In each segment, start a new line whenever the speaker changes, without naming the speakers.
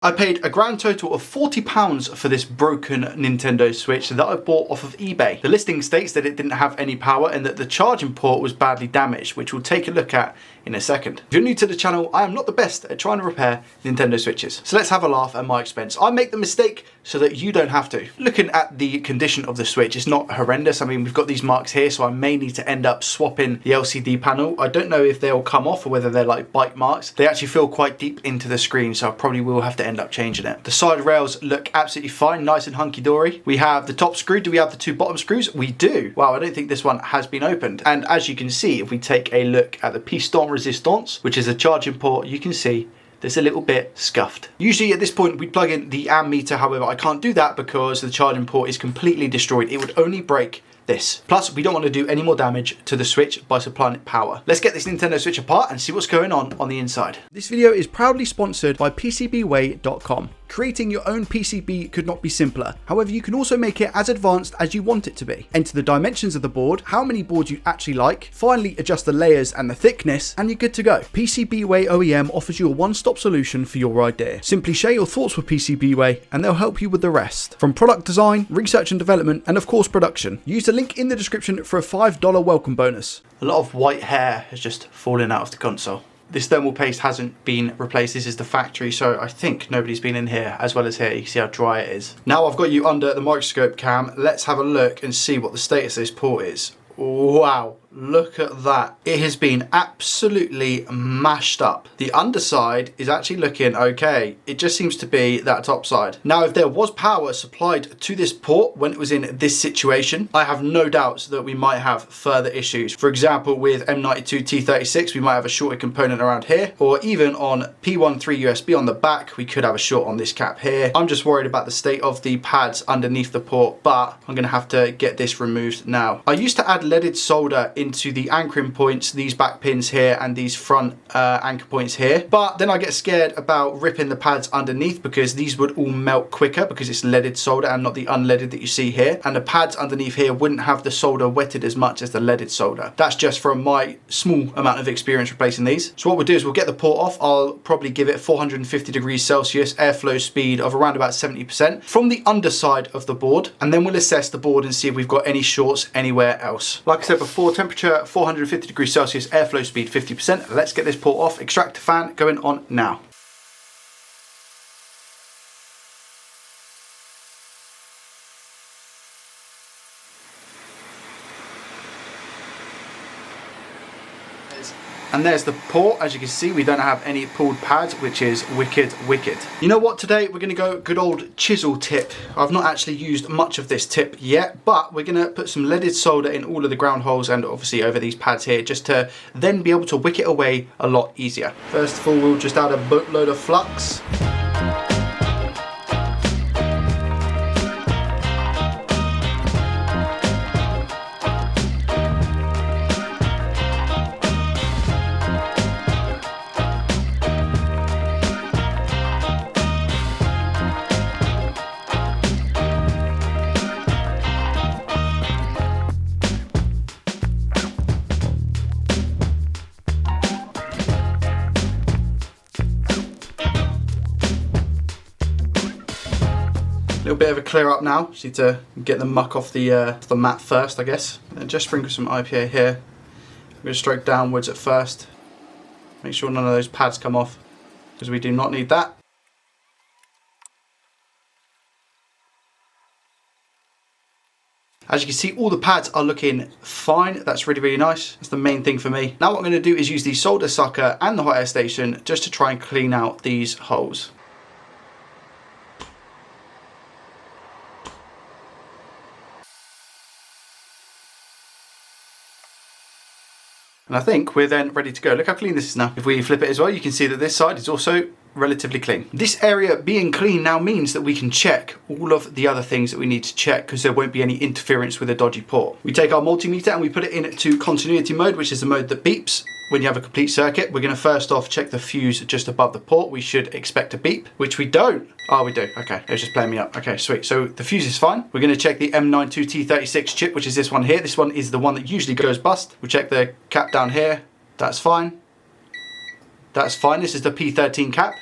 I paid a grand total of £40 for this broken Nintendo Switch that I bought off of eBay. The listing states that it didn't have any power and that the charging port was badly damaged, which we'll take a look at in a second. If you're new to the channel, I am not the best at trying to repair Nintendo Switches. So let's have a laugh at my expense. I make the mistake so that you don't have to. Looking at the condition of the Switch, it's not horrendous. I mean, we've got these marks here, so I may need to end up swapping the LCD panel. I don't know if they'll come off or whether they're like bite marks. They actually feel quite deep into the screen, so I probably will have to end up changing it. The side rails look absolutely fine, nice and hunky-dory. We have the top screw. Do we have the two bottom screws? We do. Wow, I don't think this one has been opened. And as you can see, if we take a look at the piston resistance, which is a charging port, you can see there's a little bit scuffed. Usually at this point we'd plug in the ammeter, however I can't do that because the charging port is completely destroyed. It would only break this. Plus, we don't want to do any more damage to the Switch by supplying it power. Let's get this Nintendo Switch apart and see what's going on the inside. This video is proudly sponsored by PCBWay.com. Creating your own PCB could not be simpler. However, you can also make it as advanced as you want it to be. Enter the dimensions of the board, how many boards you actually like, finally adjust the layers and the thickness, and you're good to go. PCBWay OEM offers you a one-stop solution for your idea. Simply share your thoughts with PCBWay and they'll help you with the rest. From product design, research and development, and of course production. Use the link in the description for a $5 welcome bonus. A lot of white hair has just fallen out of the console. This thermal paste hasn't been replaced. This is the factory, so I think nobody's been in here as well as here. You can see how dry it is. Now I've got you under the microscope cam. Let's have a look and see what the status of this port is. Wow, look at that. It has been absolutely mashed up. The underside is actually looking okay. It just seems to be that top side. Now, if there was power supplied to this port when it was in this situation, I have no doubts that we might have further issues. For example, with M92 T36, we might have a shorted component around here, or even on P13 USB on the back, we could have a short on this cap here. I'm just worried about the state of the pads underneath the port, but I'm gonna have to get this removed now. I used to add leaded solder into the anchoring points, these back pins here and these front anchor points here, but then I get scared about ripping the pads underneath because these would all melt quicker because it's leaded solder and not the unleaded that you see here, and the pads underneath here wouldn't have the solder wetted as much as the leaded solder. That's just from my small amount of experience replacing these. So what we'll do is we'll get the port off. I'll probably give it 450 degrees Celsius airflow speed of around about 70% from the underside of the board, and then we'll assess the board and see if we've got any shorts anywhere else. Like I said before, temperature 450 degrees Celsius, airflow speed 50%. Let's get this port off. Extractor fan going on now. And there's the port. As you can see, we don't have any pulled pads, which is wicked. You know what, today we're gonna go good old chisel tip. I've not actually used much of this tip yet, but we're gonna put some leaded solder in all of the ground holes and obviously over these pads here, just to then be able to wick it away a lot easier. First of all, we'll just add a boatload of flux. Little bit of a clear up now. Just need to get the muck off the mat first, I guess. And just sprinkle some IPA here. I'm going to stroke downwards at first. Make sure none of those pads come off, because we do not need that. As you can see, all the pads are looking fine. That's really nice. That's the main thing for me. Now what I'm going to do is use the solder sucker and the hot air station just to try and clean out these holes. And I think we're then ready to go. Look how clean this is now. If we flip it as well, you can see that this side is also relatively clean. This area being clean now means that we can check all of the other things that we need to check, because there won't be any interference with a dodgy port. We take our multimeter and we put it into continuity mode, which is the mode that beeps when you have a complete circuit. We're going to first off check the fuse just above the port. We should expect a beep, which we don't. Oh, we do. Okay, it was just playing me up. Okay, sweet. So the fuse is fine. We're going to check the M92 T36 chip, which is this one here. This one is the one that usually goes bust. We'll check the cap down here. That's fine. That's fine. This is the P13 cap.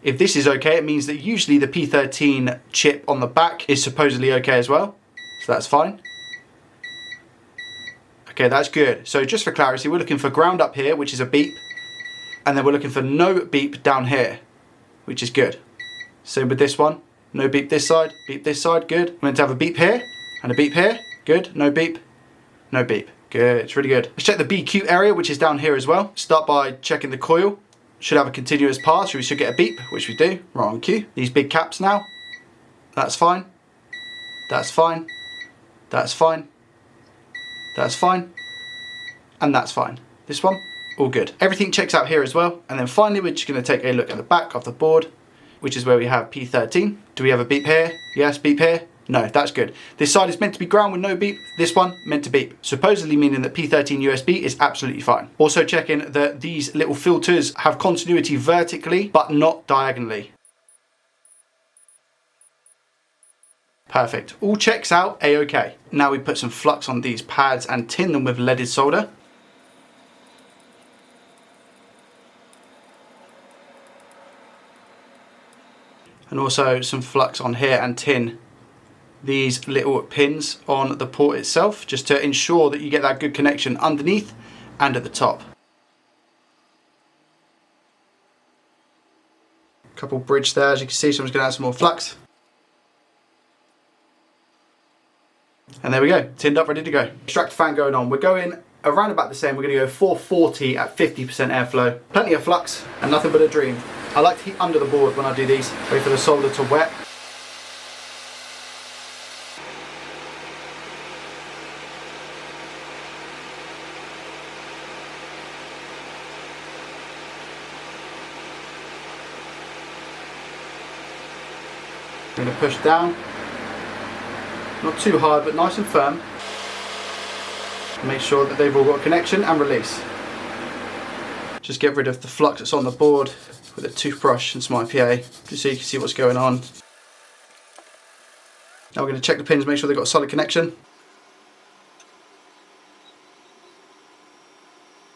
If this is okay, it means that usually the P13 chip on the back is supposedly okay as well. So that's fine. Okay, that's good. So just for clarity, we're looking for ground up here, which is a beep. And then we're looking for no beep down here, which is good. Same with this one. No beep this side, good. We're meant to have a beep here and a beep here. Good, no beep, no beep. Good, it's really good. Let's check the BQ area, which is down here as well. Start by checking the coil. Should have a continuous path, so we should get a beep, which we do. Right on cue. These big caps now. That's fine. That's fine. That's fine. That's fine. And that's fine. This one, all good. Everything checks out here as well. And then finally, we're just going to take a look at the back of the board, which is where we have P13. Do we have a beep here? Yes, beep here? No, that's good. This side is meant to be ground with no beep. This one meant to beep. Supposedly meaning that P13 USB is absolutely fine. Also checking that these little filters have continuity vertically, but not diagonally. Perfect. All checks out A-OK. Now we put some flux on these pads and tin them with leaded solder. And also some flux on here and tin these little pins on the port itself, just to ensure that you get that good connection underneath and at the top. Couple bridge there, as you can see, so I'm just going to add some more flux. And there we go, tinned up, ready to go. Extractor fan going on. We're going around about the same. We're going to go 440 at 50% airflow. Plenty of flux and nothing but a dream. I like to heat under the board when I do these. Wait for the solder to wet. I'm going to push down. Not too hard, but nice and firm. Make sure that they've all got connection and release. Just get rid of the flux that's on the board with a toothbrush and some IPA, just so you can see what's going on. Now we're going to check the pins, make sure they've got a solid connection.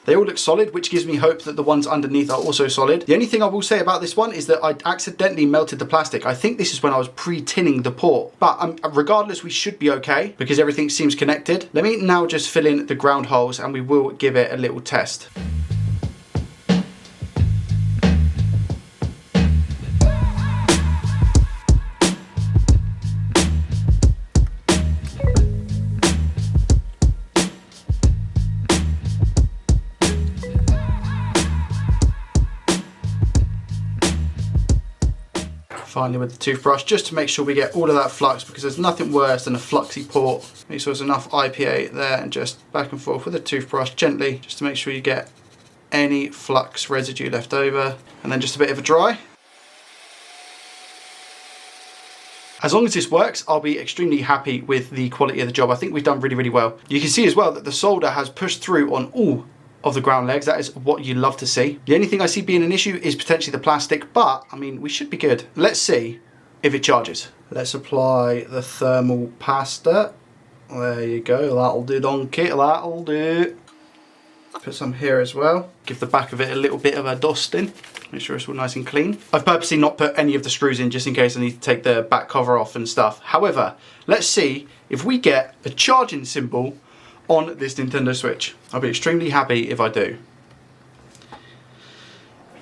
They all look solid, which gives me hope that the ones underneath are also solid. The only thing I will say about this one is that I accidentally melted the plastic. I think this is when I was pre-tinning the port. But regardless, we should be okay because everything seems connected. Let me now just fill in the ground holes and we will give it a little test. Finally with the toothbrush, just to make sure we get all of that flux, because there's nothing worse than a fluxy port. Make sure there's enough IPA there and just back and forth with a toothbrush gently, just to make sure you get any flux residue left over, and then just a bit of a dry. As long as this works, I'll be extremely happy with the quality of the job. I think we've done really, really well. You can see as well that the solder has pushed through on all of the ground legs. That is what you love to see. The only thing I see being an issue is potentially the plastic, but I mean, we should be good. Let's see if it charges. Let's apply the thermal pasta. There you go, that'll do, donkey, that'll do. Put some here as well. Give the back of it a little bit of a dusting. Make sure it's all nice and clean. I've purposely not put any of the screws in just in case I need to take the back cover off and stuff. However, let's see if we get a charging symbol on this Nintendo Switch. I'll be extremely happy if I do.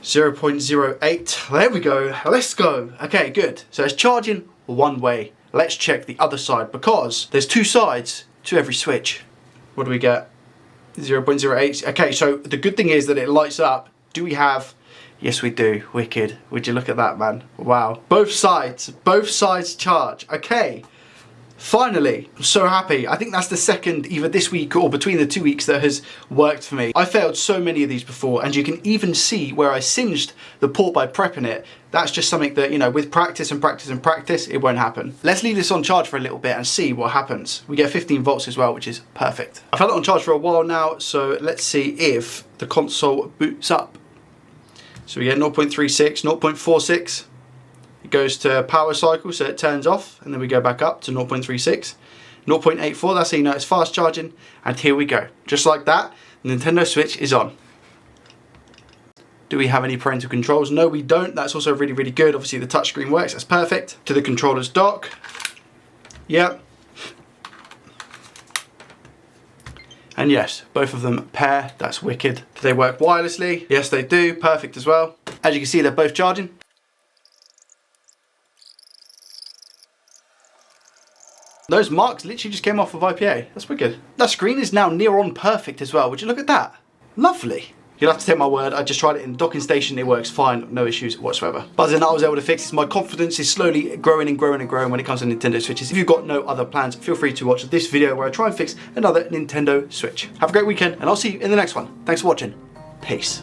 0.08, there we go, let's go. Okay, good. So it's charging one way. Let's check the other side, because there's two sides to every Switch. What do we get? 0.08. Okay, so the good thing is that it lights up. Do we have? Yes, we do. Wicked. Would you look at that, man? Wow. Both sides charge. Okay. Finally, I'm so happy. I think that's the second, either this week or between the 2 weeks, that has worked for me. I failed so many of these before, and you can even see where I singed the port by prepping it. That's just something that, you know, with practice and practice and practice, it won't happen. Let's leave this on charge for a little bit and see what happens. We get 15 volts as well, which is perfect. I've had it on charge for a while now, so let's see if the console boots up. So we get 0.36, 0.46. It goes to power cycle, so it turns off, and then we go back up to 0.36. 0.84, that's how you know it's fast charging, and here we go. Just like that, the Nintendo Switch is on. Do we have any parental controls? No, we don't. That's also really, really good. Obviously the touchscreen works, that's perfect. To the controllers dock. Yep. And yes, both of them pair, that's wicked. Do they work wirelessly? Yes, they do, perfect as well. As you can see, they're both charging. Those marks literally just came off of IPA. That's wicked. That screen is now near on perfect as well. Would you look at that? Lovely. You'll have to take my word. I just tried it in the docking station. It works fine. No issues whatsoever. But other than that, I was able to fix this. My confidence is slowly growing and growing and growing when it comes to Nintendo Switches. If you've got no other plans, feel free to watch this video where I try and fix another Nintendo Switch. Have a great weekend and I'll see you in the next one. Thanks for watching. Peace.